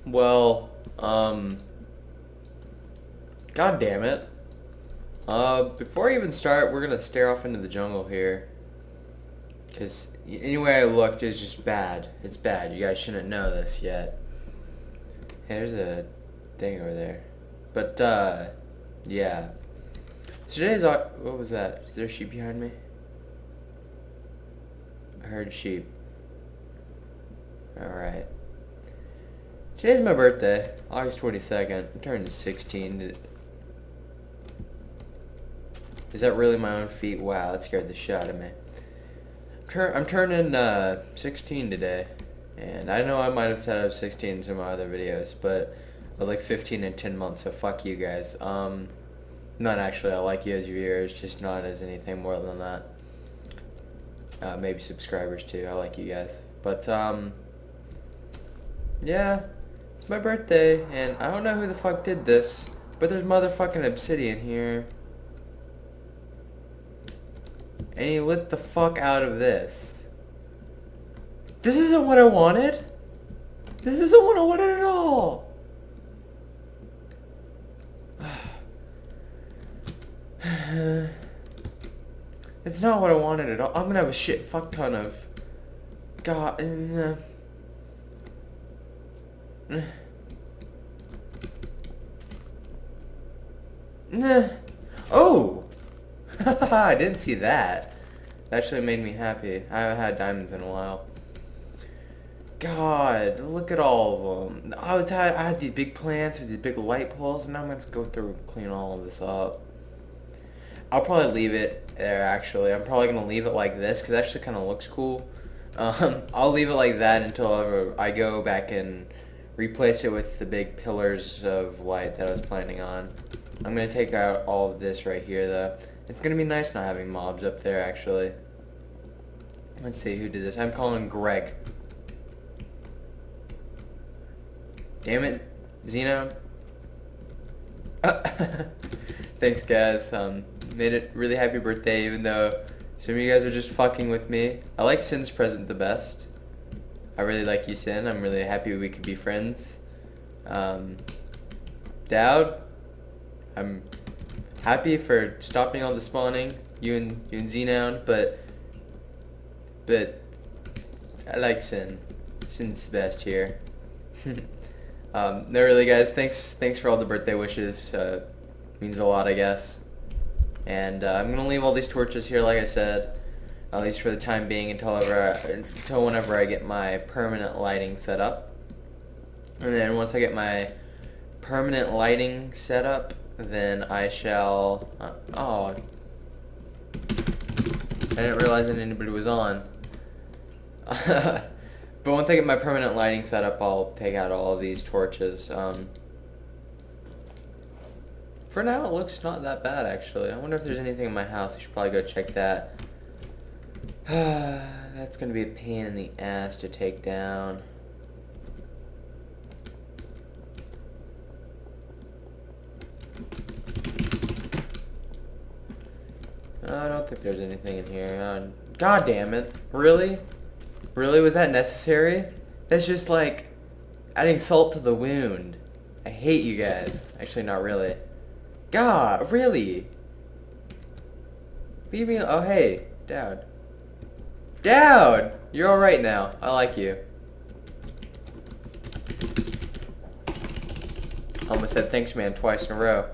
Well, god damn it. Before I even start, we're gonna stare off into the jungle here. Because any way I looked is just bad. It's bad. You guys shouldn't know this yet. Hey, there's a thing over there. But, yeah. Today's, what was that? Is there a sheep behind me? I heard sheep. Alright. Today's my birthday, August 22nd. I'm turning 16. Is that really my own feet? Wow, that scared the shit out of me. I'm turning 16 today. And I know I might have said I was 16 in some of my other videos, but I was like 15 in 10 months, so fuck you guys. Not actually, I like you as your viewers, just not as anything more than that. Maybe subscribers too, I like you guys. But, yeah, it's my birthday, and I don't know who the fuck did this, but there's motherfucking obsidian here. And he lit the fuck out of this. This isn't what I wanted. This isn't what I wanted at all. It's not what I wanted at all. I'm gonna have a shit fuck ton of... God... Oh! I didn't see that. That actually made me happy. I haven't had diamonds in a while. God, look at all of them. I had these big plants with these big light poles, and now I'm going to go through and clean all of this up. I'll probably leave it there, actually. I'm probably going to leave it like this, because it actually kind of looks cool. I'll leave it like that until I go back and replace it with the big pillars of light that I was planning on. I'm going to take out all of this right here, though. It's going to be nice not having mobs up there, actually. Let's see who did this. I'm calling Greg. Damn it, Zeno. Thanks, guys. Made it really happy birthday, even though some of you guys are just fucking with me. I like Sin's present the best. I really like you, Sin. I'm really happy we could be friends. Dowd, I'm happy for stopping all the spawning, you and Xenon, but I like Sin. Sin's the best here. No, really, guys. Thanks for all the birthday wishes. Means a lot, I guess. And I'm gonna leave all these torches here, like I said, at least for the time being, until whenever I get my permanent lighting set up. And then once I get my permanent lighting set up, then I shall... oh. I didn't realize that anybody was on. But once I get my permanent lighting set up, I'll take out all of these torches. For now, it looks not that bad, actually. I wonder if there's anything in my house. I should probably go check that. That's going to be a pain in the ass to take down. I don't think there's anything in here. God damn it. Really? Really? Was that necessary? That's just like adding salt to the wound. I hate you guys. Actually, not really. God, really? Leave me... oh, hey. Dowd. Dowd! You're alright now. I like you. Almost said thanks, man, twice in a row.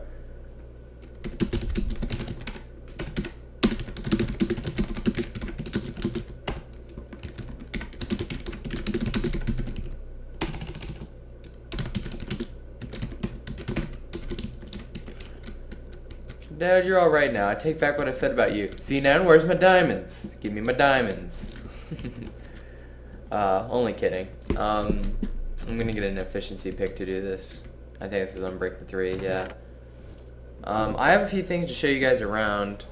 Dad, you're alright now. I take back what I said about you. Xenon, where's my diamonds? Give me my diamonds. Only kidding. I'm gonna get an efficiency pick to do this. I think this is Unbreaking 3, yeah. I have a few things to show you guys around.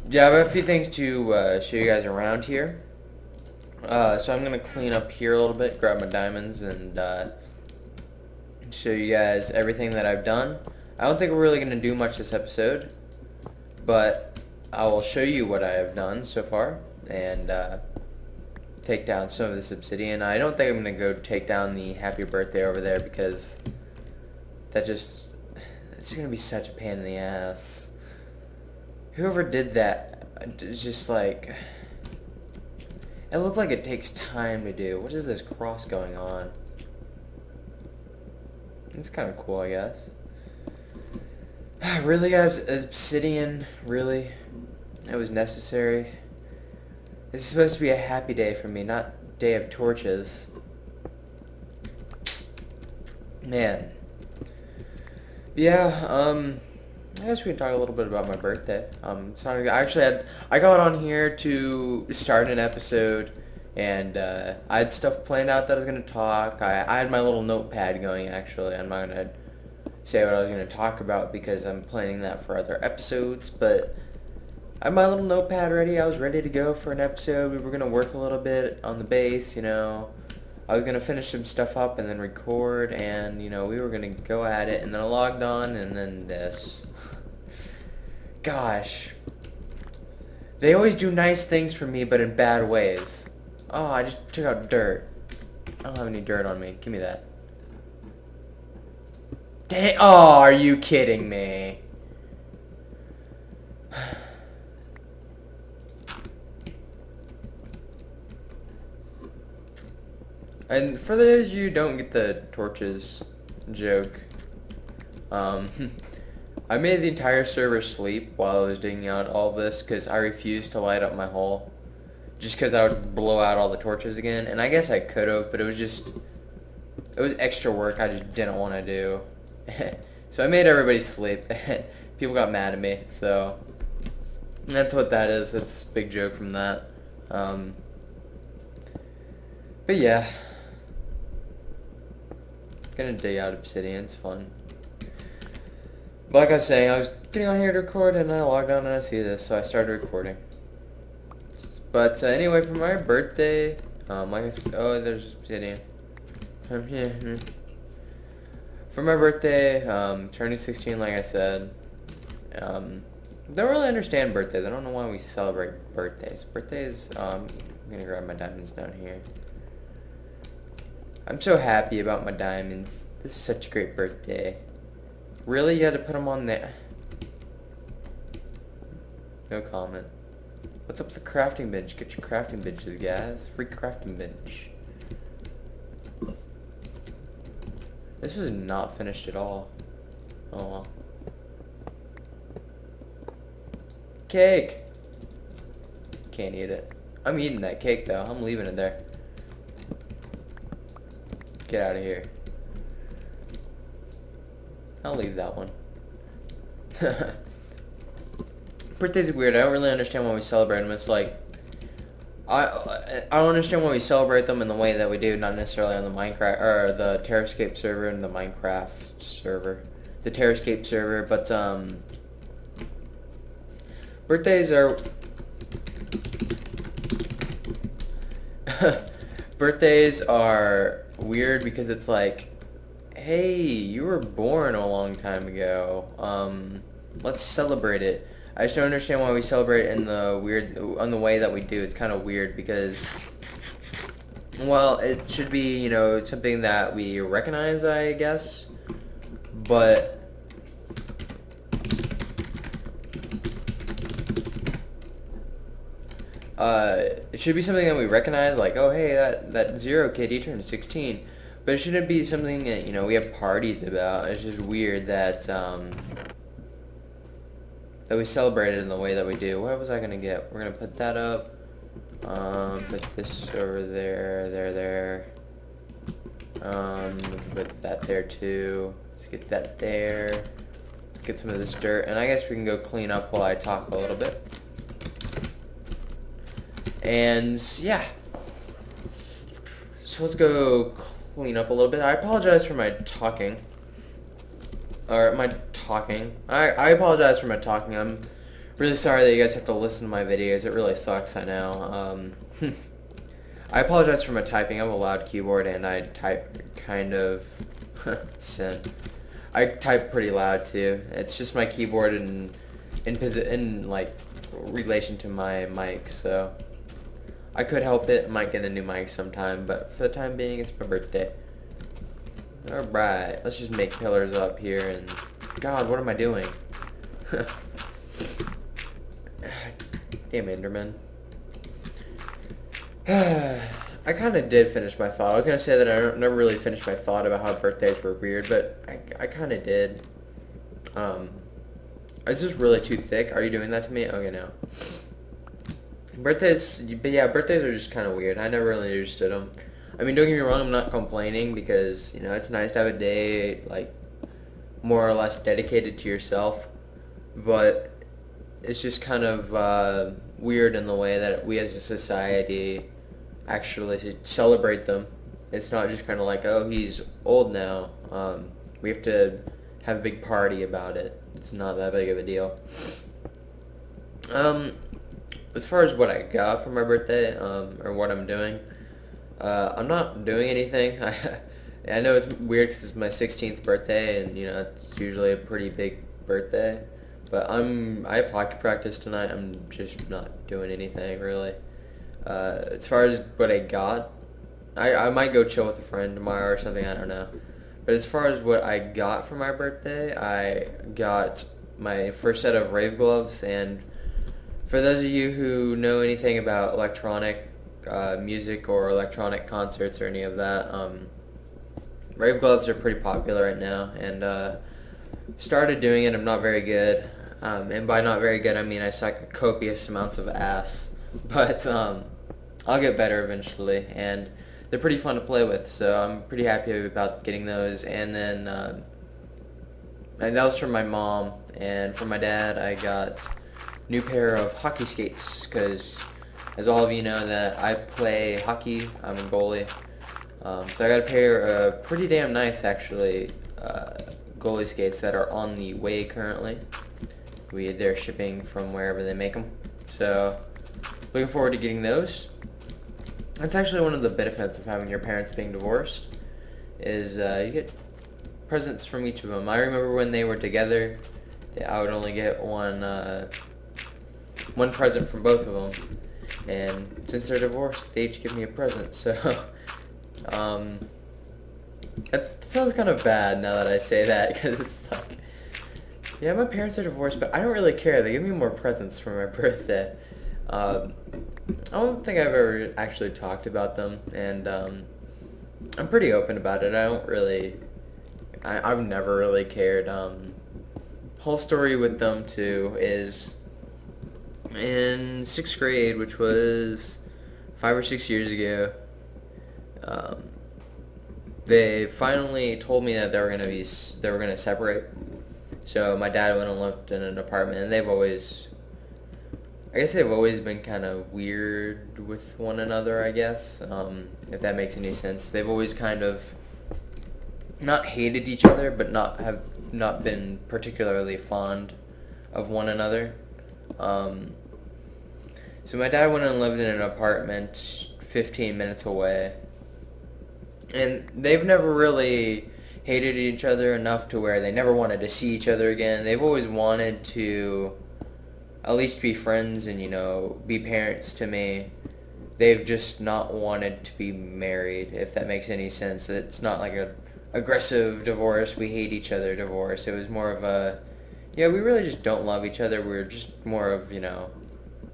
Yeah, I have a few things to show you guys around here. So I'm going to clean up here a little bit, grab my diamonds, and show you guys everything that I've done. I don't think we're really going to do much this episode, but I will show you what I have done so far, and take down some of this obsidian. I don't think I'm going to go take down the happy birthday over there, because it's going to be such a pain in the ass. Whoever did that, it's just like, it looked like it takes time to do. What is this cross going on? It's kind of cool, I guess. Really, guys? Obsidian? Really? It was necessary? This is supposed to be a happy day for me, not day of torches. Man. Yeah, I guess we can talk a little bit about my birthday. I got on here to start an episode, and I had stuff planned out that I was going to talk. I had my little notepad going, actually. I'm not going to say what I was going to talk about because I'm planning that for other episodes, but I had my little notepad ready. I was ready to go for an episode. We were going to work a little bit on the base, you know. I was going to finish some stuff up and then record, and, you know, we were going to go at it, and then I logged on, and then this. Gosh. They always do nice things for me, but in bad ways. Oh, I just took out dirt. I don't have any dirt on me. Give me that. Dang. Oh, are you kidding me? And for those of you who don't get the torches joke, I made the entire server sleep while I was digging out all this because I refused to light up my hole. Just because I would blow out all the torches again. And I guess I could have, but it was extra work I just didn't want to do. So I made everybody sleep. People got mad at me, so that's what that is. That's a big joke from that. But yeah. Gonna dig out obsidian, it's fun. But like I was saying, I was getting on here to record and I logged on and I see this, so I started recording. But anyway, for my birthday, like I said, oh, there's obsidian. For my birthday, turning 16, like I said, don't really understand birthdays. I don't know why we celebrate birthdays. Birthdays, I'm gonna grab my diamonds down here. I'm so happy about my diamonds. This is such a great birthday. Really? You had to put them on there? No comment. What's up with the crafting bench? Get your crafting benches, guys. Free crafting bench. This was not finished at all. Oh well. Cake! Can't eat it. I'm eating that cake though. I'm leaving it there. Get out of here. I'll leave that one. Birthdays are weird. I don't really understand why we celebrate them. It's like, I don't understand why we celebrate them in the way that we do, not necessarily on the Minecraft, or the TerraScape server and the Minecraft server. The TerraScape server, but, birthdays are... Birthdays are weird because it's like, hey, you were born a long time ago. Let's celebrate it. I just don't understand why we celebrate in the way that we do. It's kind of weird because, well, it should be, you know, something that we recognize, I guess, but it should be something that we recognize, like, oh, hey, that Zero kid, he turned 16. But it shouldn't be something that, you know, we have parties about. It's just weird that, that we celebrate it in the way that we do. What was I going to get? We're going to put that up. Put this over there. Put that there, too. Let's get that there. Let's get some of this dirt. And I guess we can go clean up while I talk a little bit. And yeah, so let's go clean up a little bit. I apologize for my talking. I apologize for my talking. I'm really sorry that you guys have to listen to my videos. It really sucks, I know. I apologize for my typing. I have a loud keyboard and I type kind of sin. I type pretty loud too. It's just my keyboard in like relation to my mic, so I could help it. Might get a new mic sometime, but for the time being, it's my birthday. Alright, let's just make pillars up here, and God, what am I doing? Damn Enderman. I kind of did finish my thought. I was going to say that I never really finished my thought about how birthdays were weird, but I kind of did. Is this really too thick? Are you doing that to me? Okay, no. Birthdays, but yeah, birthdays are just kind of weird. I never really understood them. I mean, don't get me wrong, I'm not complaining because, you know, it's nice to have a day, like, more or less dedicated to yourself, but it's just kind of weird in the way that we as a society actually celebrate them. It's not just kind of like, oh, he's old now. We have to have a big party about it. It's not that big of a deal. As far as what I got for my birthday, or what I'm doing, I'm not doing anything. I know it's weird because it's my 16th birthday, and you know it's usually a pretty big birthday. But I have hockey practice tonight. I'm just not doing anything really. As far as what I got, I might go chill with a friend tomorrow or something. I don't know. But as far as what I got for my birthday, I got my first set of rave gloves. And for those of you who know anything about electronic music or electronic concerts or any of that, rave gloves are pretty popular right now. And started doing it. I'm not very good. And by not very good, I mean I suck copious amounts of ass. But I'll get better eventually, and they're pretty fun to play with, so I'm pretty happy about getting those. And then and that was from my mom, and from my dad I got a new pair of hockey skates, because as all of you know that I play hockey. I'm a goalie, so I got a pair of pretty damn nice actually goalie skates that are on the way currently. They're shipping from wherever they make them, so looking forward to getting those. That's actually one of the benefits of having your parents being divorced, is you get presents from each of them. I remember when they were together, I would only get one present from both of them, and since they're divorced, they each give me a present. So that sounds kind of bad now that I say that, because it's like, yeah, my parents are divorced, but I don't really care. They give me more presents for my birthday. I don't think I've ever actually talked about them, and I'm pretty open about it. I've never really cared. Whole story with them too is in 6th grade, which was 5 or 6 years ago. They finally told me that they were gonna separate. So my dad went and lived in an apartment, and I guess they've always been kind of weird with one another, I guess, if that makes any sense. They've always kind of not hated each other, but not been particularly fond of one another. So my dad went and lived in an apartment 15 minutes away, and they've never really hated each other enough to where they never wanted to see each other again. They've always wanted to at least be friends and, you know, be parents to me. They've just not wanted to be married, if that makes any sense. It's not like a aggressive divorce, we hate each other divorce. It was more of a, yeah, we really just don't love each other. We're just more of, you know,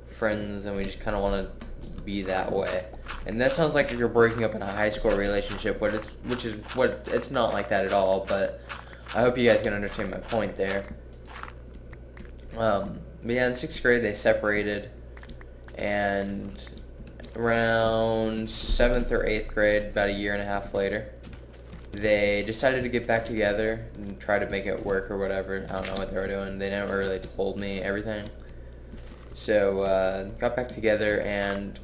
friends, and we just kind of want to be that way. And that sounds like you're breaking up in a high school relationship, which is what it's not like that at all. But I hope you guys can understand my point there. But yeah, in 6th grade they separated, and around 7th or 8th grade, about a year and a half later, they decided to get back together and try to make it work or whatever. I don't know what they were doing. They never really told me everything. So got back together, and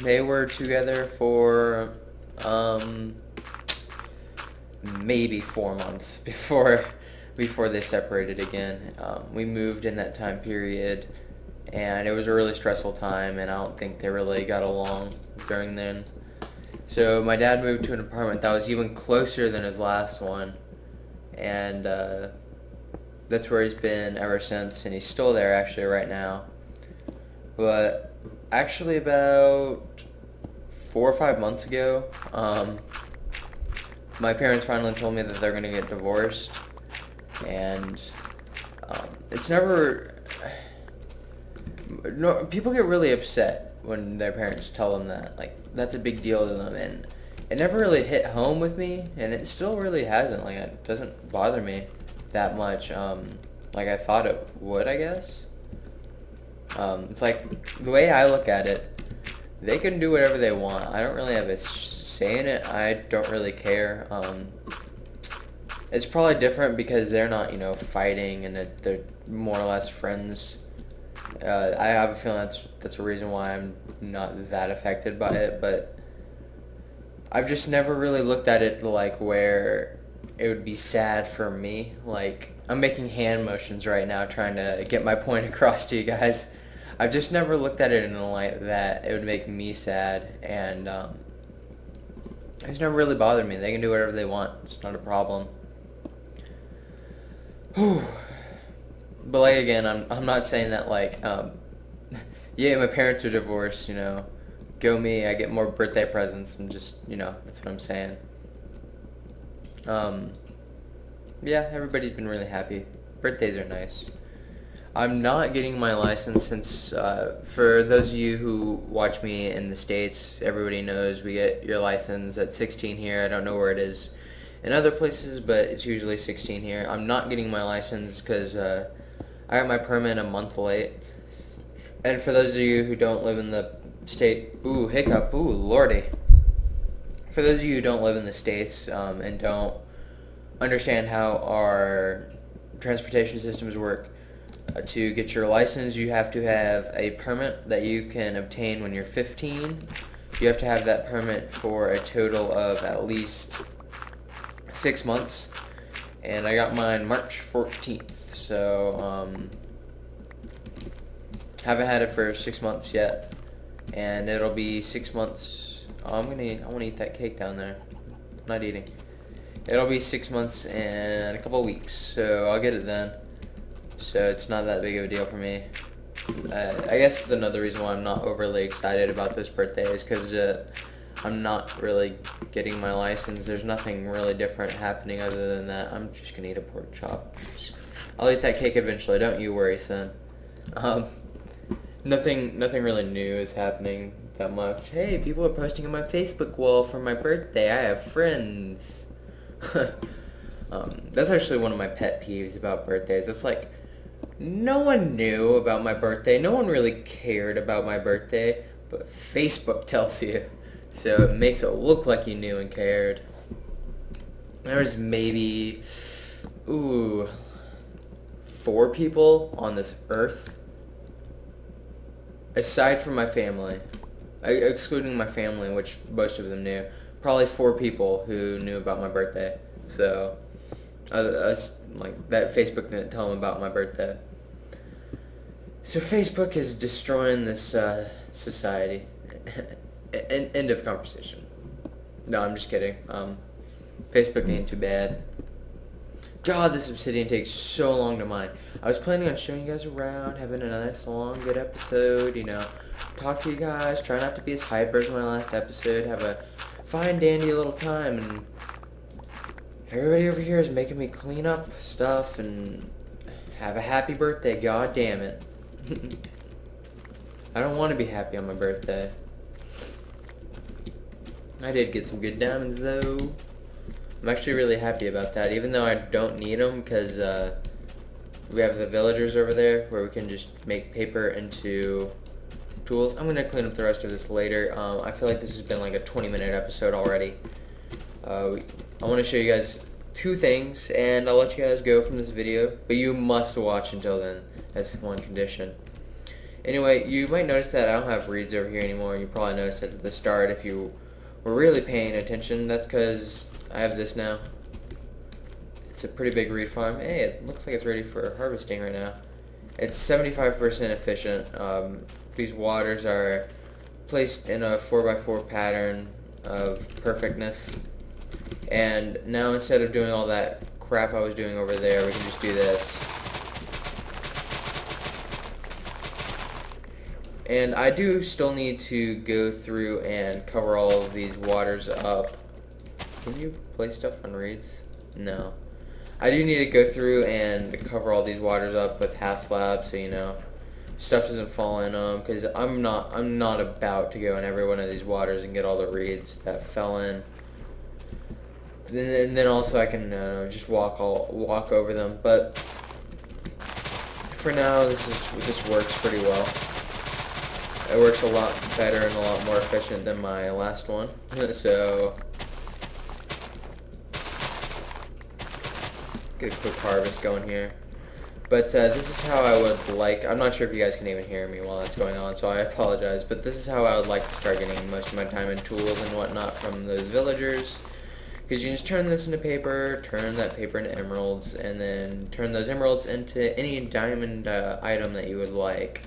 they were together for maybe 4 months before they separated again. We moved in that time period, and it was a really stressful time, and I don't think they really got along during then. So my dad moved to an apartment that was even closer than his last one, and that's where he's been ever since, and he's still there actually right now. But actually about 4 or 5 months ago, my parents finally told me that they're going to get divorced, and it's never... No, people get really upset when their parents tell them that. Like, that's a big deal to them, and it never really hit home with me, and it still really hasn't. Like, it doesn't bother me that much, like I thought it would, I guess. It's like, the way I look at it, they can do whatever they want. I don't really have a say in it. I don't really care. It's probably different because they're not, you know, fighting, and they're more or less friends. I have a feeling that's a reason why I'm not that affected by it, but I've just never really looked at it like where it would be sad for me. Like, I'm making hand motions right now trying to get my point across to you guys. I've just never looked at it in a light that it would make me sad, and it's never really bothered me. They can do whatever they want. It's not a problem. Whew. But like, again, I'm not saying that like, yeah, my parents are divorced, you know, go me, I get more birthday presents, and just, you know, that's what I'm saying. Yeah, everybody's been really happy. Birthdays are nice. I'm not getting my license since, for those of you who watch me in the States, everybody knows we get your license at 16 here. I don't know where it is in other places, but it's usually 16 here. I'm not getting my license because I got my permit a month late. And for those of you who don't live in the state, ooh, hiccup, ooh, lordy. For those of you who don't live in the States and don't understand how our transportation systems work, to get your license, you have to have a permit that you can obtain when you're 15. You have to have that permit for a total of at least 6 months. And I got mine March 14th, so haven't had it for 6 months yet, and it'll be 6 months. Oh, I want to eat that cake down there. I'm not eating. It'll be 6 months and a couple of weeks, so I'll get it then. So it's not that big of a deal for me. I guess it's another reason why I'm not overly excited about this birthday is because I'm not really getting my license. There's nothing really different happening other than that. I'm just gonna eat a pork chop. I'll eat that cake eventually. Don't you worry, son. Nothing really new is happening that much. Hey, people are posting on my Facebook wall for my birthday. I have friends. That's actually one of my pet peeves about birthdays. It's like, no one knew about my birthday. No one really cared about my birthday, but Facebook tells you. So it makes it look like you knew and cared. There's maybe, 4 people on this earth, aside from my family, excluding my family, which most of them knew, probably 4 people who knew about my birthday. So, like, that Facebook didn't tell them about my birthday. So Facebook is destroying this society. End of conversation. No, I'm just kidding. Facebook ain't too bad. God, this Obsidian takes so long to mine. I was planning on showing you guys around, having a nice, long, good episode, you know, talk to you guys, try not to be as hyper as my last episode, have a fine, dandy little time, and everybody over here is making me clean up stuff and have a happy birthday, god damn it. I don't want to be happy on my birthday. I did get some good diamonds though. I'm actually really happy about that, even though I don't need them because we have the villagers over there where we can just make paper into tools. I'm going to clean up the rest of this later. I feel like this has been like a 20-minute episode already. I want to show you guys 2 things, and I'll let you guys go from this video, but you must watch until then. That's one condition. Anyway, you might notice that I don't have reeds over here anymore. You probably noticed it at the start if you were really paying attention. That's because I have this now. It's a pretty big reed farm. Hey, it looks like it's ready for harvesting right now. It's 75% efficient. These waters are placed in a 4x4 pattern of perfectness. And now instead of doing all that crap crap I was doing over there, we can just do this. And I do still need to go through and cover all of these waters up. Can you place stuff on reeds? No. I do need to go through and cover all these waters up with half slabs, so you know stuff doesn't fall in them. Because I'm not about to go in every one of these waters and get all the reeds that fell in. And then also I can just walk over them. But for now, this works pretty well. It works a lot better and a lot more efficient than my last one. So get a quick harvest going here. But this is how I would like, I'm not sure if you guys can even hear me while that's going on, so I apologize, but this is how I would like to start getting most of my time and tools and whatnot from those villagers. Because you can just turn this into paper, turn that paper into emeralds, and then turn those emeralds into any diamond item that you would like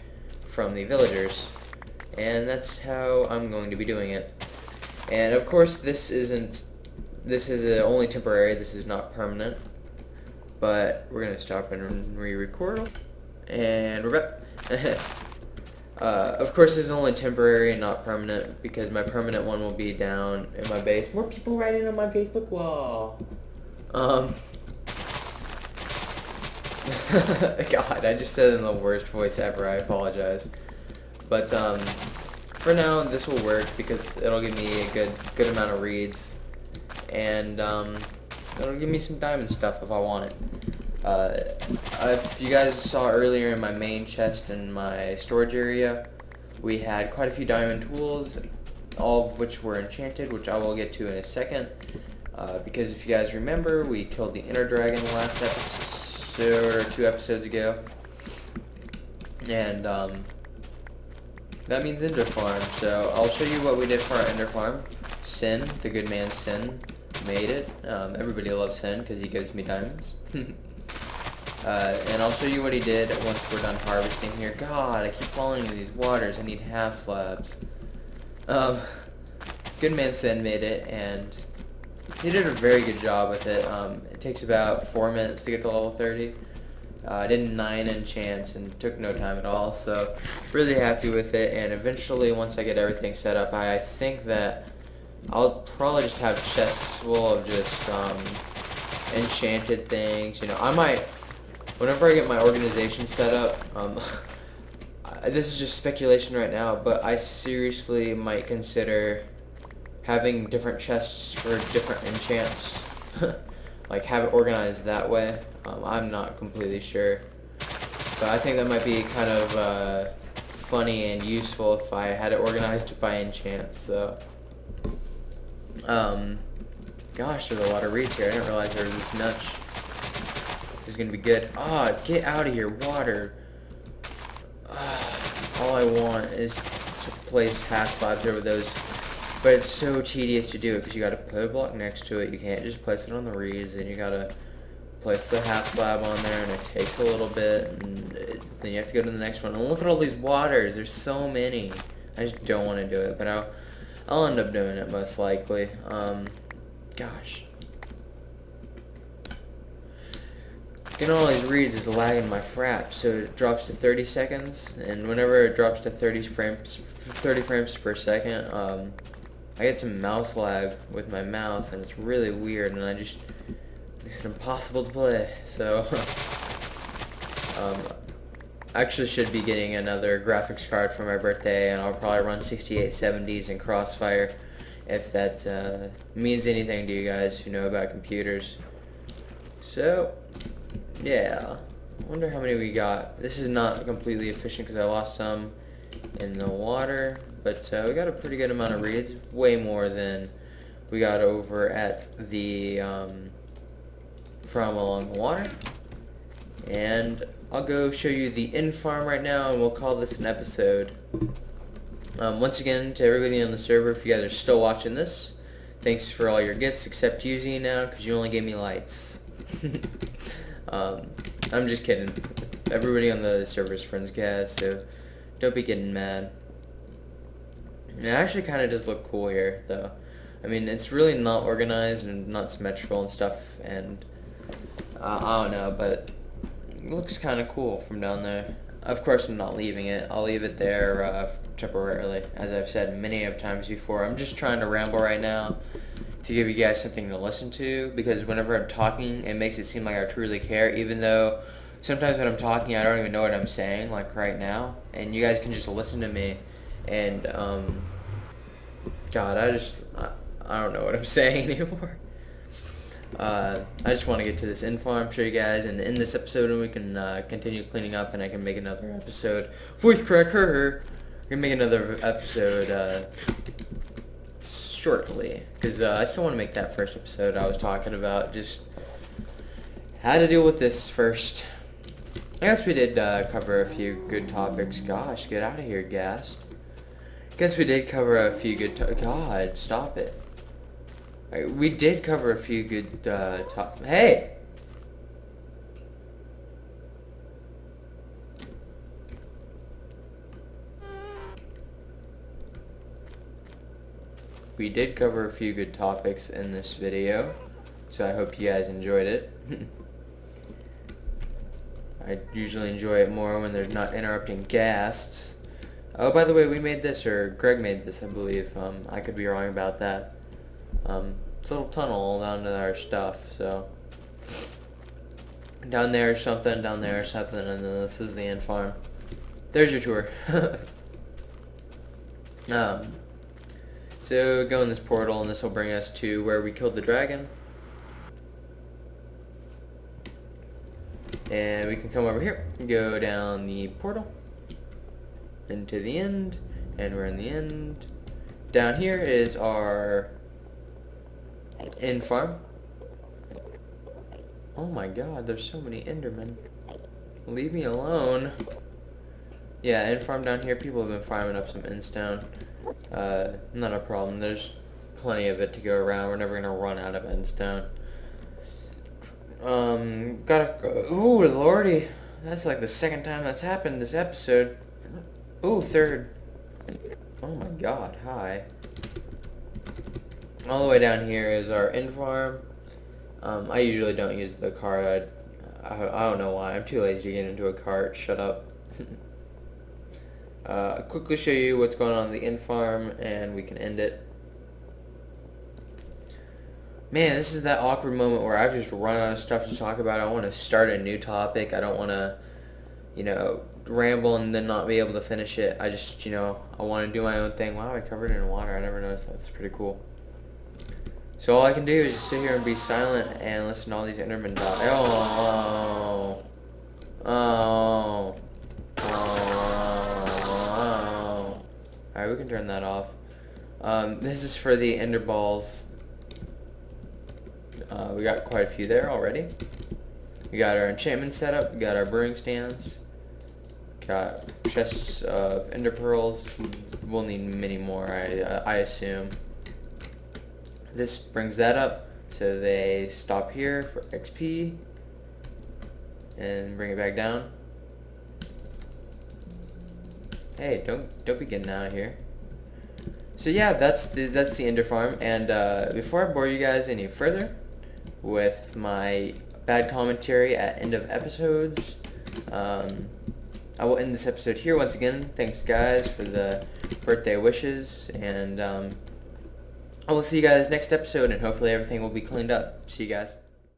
from the villagers. And that's how I'm going to be doing it. And of course this is only temporary, this is not permanent. But we're gonna stop and re-record, and we're back. Of course, this is only temporary and not permanent because my permanent one will be down in my base. More people writing on my Facebook wall. God, I just said it in the worst voice ever. I apologize. But for now, this will work because it'll give me a good amount of reeds, and it'll give me some diamond stuff if I want it. If you guys saw earlier in my main chest in my storage area, we had quite a few diamond tools, all of which were enchanted, which I will get to in a second. Because if you guys remember, we killed the inner dragon last episode, or 2 episodes ago. And that means ender farm. So I'll show you what we did for our ender farm. Sin, the good man Sin, made it. Everybody loves Sin because he gives me diamonds. And I'll show you what he did once we're done harvesting here. God, I keep falling into these waters. I need half slabs. Good man Sin made it, and he did a very good job with it. It takes about 4 minutes to get to level 30. I did 9 enchants and took no time at all, so really happy with it. And eventually, once I get everything set up, I think that I'll probably just have chests full of just enchanted things. You know, I might, whenever I get my organization set up, this is just speculation right now, but I seriously might consider having different chests for different enchants. Like, have it organized that way. I'm not completely sure, but I think that might be kind of funny and useful if I had it organized by enchants. So gosh, there's a lot of reeds here. I didn't realize there was this much. This is gonna be good. Get out of here, water. All I want is to place half slabs over those, but it's so tedious to do it because you gotta put a block next to it. You can't just place it on the reeds, and you gotta place the half slab on there, and it takes a little bit, and then you have to go to the next one. And look at all these waters. There's so many. I just don't want to do it, but I'll end up doing it most likely. Gosh. Getting all these reeds is lagging my frap, so it drops to 30 seconds, and whenever it drops to 30 frames per second, I get some mouse lag with my mouse, and it's really weird, and it makes it impossible to play. So I actually should be getting another graphics card for my birthday, and I'll probably run 6870s in Crossfire, if that means anything to you guys who know about computers. So yeah, I wonder how many we got. This is not completely efficient because I lost some in the water, but we got a pretty good amount of reeds, way more than we got over at the from along the water. And I'll go show you the end farm right now, and we'll call this an episode. Once again, to everybody on the server, if you guys are still watching this, thanks for all your gifts except you now, because you only gave me lights. I'm just kidding. Everybody on the server's friends, guys, so don't be getting mad. It actually kind of does look cool here, though. I mean, it's really not organized and not symmetrical and stuff, and I don't know, but it looks kind of cool from down there. Of course, I'm not leaving it. I'll leave it there temporarily, as I've said many of times before. I'm just trying to ramble right now to give you guys something to listen to, because whenever I'm talking, it makes it seem like I truly care, even though sometimes when I'm talking, I don't even know what I'm saying, like right now, and you guys can just listen to me, and, God, I don't know what I'm saying anymore. I just want to get to this in-farm, show you guys, and in this episode, and we can continue cleaning up, and I can make another episode. Voice cracker! We're going to make another episode shortly, because I still want to make that first episode I was talking about, just how to deal with this first. I guess we did cover a few good topics. Gosh, get out of here, Ghast. I guess we did cover a few good God, stop it. We did cover a few good Hey! We did cover a few good topics in this video, so I hope you guys enjoyed it. I usually enjoy it more when there's not interrupting Ghasts. Oh, by the way, we made this, or Greg made this, I believe. I could be wrong about that. It's a little tunnel down to our stuff, so. Down there's something, and then this is the end farm. There's your tour. So go in this portal, and this will bring us to where we killed the dragon. And we can come over here, go down the portal, into the end, and we're in the end. Down here is our end farm. Oh my god, there's so many endermen. Leave me alone. Yeah, end farm down here. People have been farming up some endstone. Not a problem. There's plenty of it to go around. We're never gonna run out of endstone. Ooh, lordy. That's like the second time that's happened this episode. Ooh, third. Oh my god, hi. All the way down here is our end farm. I usually don't use the cart. I don't know why. I'm too lazy to get into a cart. Shut up. I'll quickly show you what's going on in the end farm, and we can end it. Man, this is that awkward moment where I've just run out of stuff to talk about. I want to start a new topic. I don't want to, you know, ramble and then not be able to finish it. I just, you know, I want to do my own thing. Wow, I covered it in water. I never noticed that. That's pretty cool. So all I can do is just sit here and be silent and listen to all these endermen die. Oh. Oh. Oh. Alright, we can turn that off. This is for the ender balls. We got quite a few there already. We got our enchantment setup. We got our brewing stands. Got chests of ender pearls. We'll need many more, I assume. This brings that up, so they stop here for XP and bring it back down. Hey, don't be getting out of here. So yeah, that's the ender farm. And before I bore you guys any further with my bad commentary at end of episodes, I will end this episode here. Once again, thanks guys for the birthday wishes, and I will see you guys next episode, and hopefully everything will be cleaned up. See you guys.